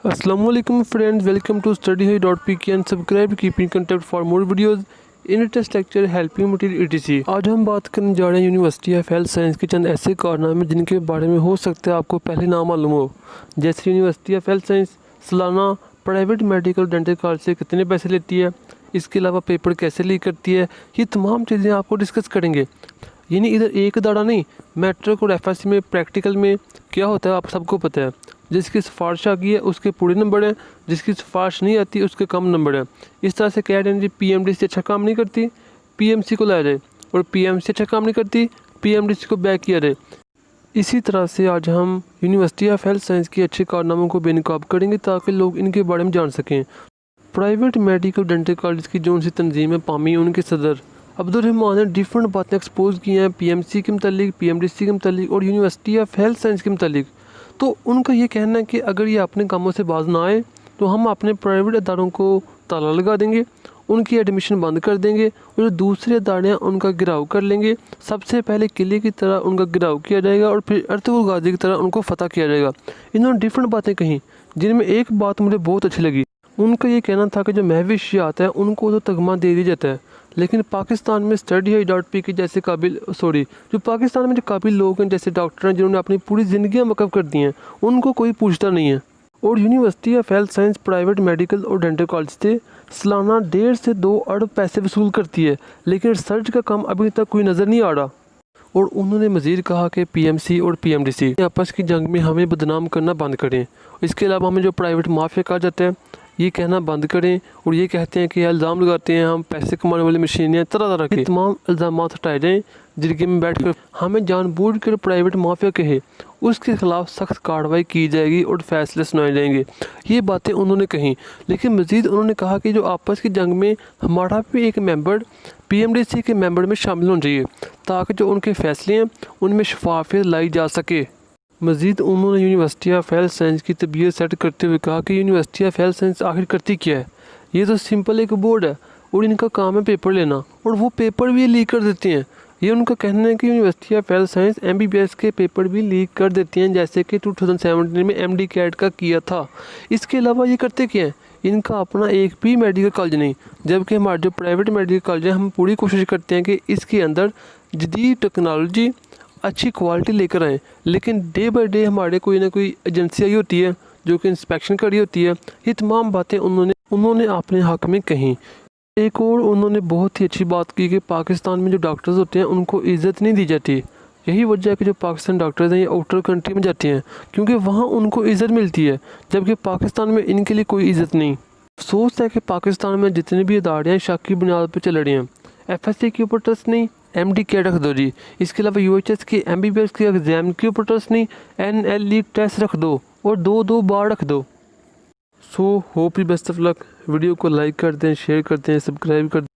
Assalamualaikum friends, welcome to STUDYHIGH.Pk and subscribe keeping contact for more videos in test lecture helping material etc. आज हम बात करने जा रहे हैं यूनिवर्सिटी ऑफ हेल्थ साइंस के चंद ऐसे कारनामे जिनके बारे में हो सकता है आपको पहले ना मालूम हो, जैसे यूनिवर्सिटी ऑफ हेल्थ साइंस सालाना प्राइवेट मेडिकल डेंटल कॉलेज से कितने पैसे लेती है, इसके अलावा पेपर कैसे लीक करती है, ये तमाम चीज़ें आपको डिस्कस करेंगे। यानी इधर एक दाड़ा नहीं, मैट्रिक और एफएससी में प्रैक्टिकल में क्या होता है आप सबको पता है। जिसकी सिफारिश आ गई है उसके पूरे नंबर हैं, जिसकी सिफारिश नहीं आती उसके कम नंबर हैं। इस तरह से कह रहे हैं जी पीएमडीसी अच्छा काम नहीं करती, पीएमसी को लाया जाए, और पीएमसी अच्छा काम नहीं करती, पीएमडीसी को बैक किया जाए। इसी तरह से आज हम यूनिवर्सिटी ऑफ हेल्थ साइंस की अच्छे कारनामों को बेनकाब करेंगे ताकि लोग इनके बारे में जान सकें। प्राइवेट मेडिकल डेंटल कॉलेज की जो उनसी तंजीम है पामी, उनके सदर अब्दुर्रहमान ने डिफरेंट बातें एक्सपोज की हैं पीएमसी के मतलब, पीएमडीसी के मतलब और यूनिवर्सिटी ऑफ हेल्थ साइंस के मतलब। तो उनका ये कहना है कि अगर ये अपने कामों से बाज ना आए तो हम अपने प्राइवेट अदारों को ताला लगा देंगे, उनकी एडमिशन बंद कर देंगे और जो दूसरे अदारे हैं उनका गिराव कर लेंगे। सबसे पहले किले की तरह उनका गिराव किया जाएगा और फिर अर्तुगरुल गाजी की तरह उनको फतह किया जाएगा। इन्होंने डिफरेंट बातें कहीं, जिनमें एक बात मुझे बहुत अच्छी लगी। उनका ये कहना था कि जो महविश आता है उनको तो तगमा दे दिया जाता है, लेकिन पाकिस्तान में STUDYHIGH.Pk जैसे जो पाकिस्तान में जो काबिल लोग हैं, जैसे डॉक्टर हैं जिन्होंने अपनी पूरी ज़िंदगियाँ वक़्फ़ कर दी हैं, उनको कोई पूछता नहीं है। और university of health science private medical और डेंटल कॉलेज से सालाना 1.5 से 2 अरब पैसे वसूल करती है, लेकिन रिसर्च का काम अभी तक कोई नज़र नहीं आ रहा। और उन्होंने मज़ीद कहा कि पीएमसी और पीएमडीसी आपस की जंग में हमें बदनाम करना बंद करें। इसके अलावा हमें जो प्राइवेट माफिया कहा जाता है ये कहना बंद करें, और ये कहते हैं कि इल्ज़ाम लगाते हैं हम पैसे कमाने वाली मशीनें हैं, तरह तरह के तमाम इल्ज़ामात हटाए जाएँ। जिनके में बैठ कर हमें जानबूझ कर प्राइवेट माफिया कहे उसके खिलाफ सख्त कार्रवाई की जाएगी और फैसले सुनाए जाएंगे। ये बातें उन्होंने कहीं, लेकिन मज़ीद उन्होंने कहा कि जो आपस की जंग में हमारा भी एक मेंबर पीएमडीसी के मेंबर में शामिल होना चाहिए ताकि जो उनके फैसले हैं उनमें शफाफियत लाई जा सके। मज़ीद उन्होंने यूनिवर्सिटी ऑफ हेल्थ साइंस की तबीयत सेट करते हुए कहा कि यूनिवर्सिटी ऑफ हेल्थ साइंस आखिर करती क्या है। ये तो सिंपल एक बोर्ड है और इनका काम है पेपर लेना, और वो पेपर भी लीक कर देते हैं। ये उनका कहना है कि university of health science MBBS के पेपर भी लीक कर देती हैं, जैसे कि 2017 में MDCAT का किया था। इसके अलावा ये करते क्या हैं, इनका अपना एक भी मेडिकल कॉलेज नहीं, जबकि हमारे जो प्राइवेट मेडिकल कॉलेज हैं हम पूरी कोशिश करते हैं कि इसके अंदर जदीद टेक्नोलॉजी अच्छी क्वालिटी लेकर आएँ, लेकिन डे बाई डे हमारे कोई ना कोई एजेंसी आई होती है जो कि इंस्पेक्शन करी होती है। ये तमाम बातें उन्होंने अपने हक़ में कहीं। एक और उन्होंने बहुत ही अच्छी बात की कि पाकिस्तान में जो डॉक्टर्स होते हैं उनको इज़्ज़त नहीं दी जाती। यही वजह है कि जो पाकिस्तान डॉक्टर्स हैं ये आउटर कंट्री में जाते हैं क्योंकि वहाँ उनको इज़्ज़त मिलती है, जबकि पाकिस्तान में इनके लिए कोई इज़्ज़त नहीं। अफसोस है कि पाकिस्तान में जितने भी इदारे हैं शक की बुनियाद पर चल रहे हैं। एफएससी के ऊपर ट्रस्ट नहीं, MDCAT रख दो जी। इसके अलावा UHS के MBBS के एग्ज़ाम के ऊपर ट्रस्ट नहीं, NLE टेस्ट रख दो और 2 बार रख दो। So hope you best of luck. Video को लाइक कर दें, शेयर कर दें, सब्सक्राइब कर दें।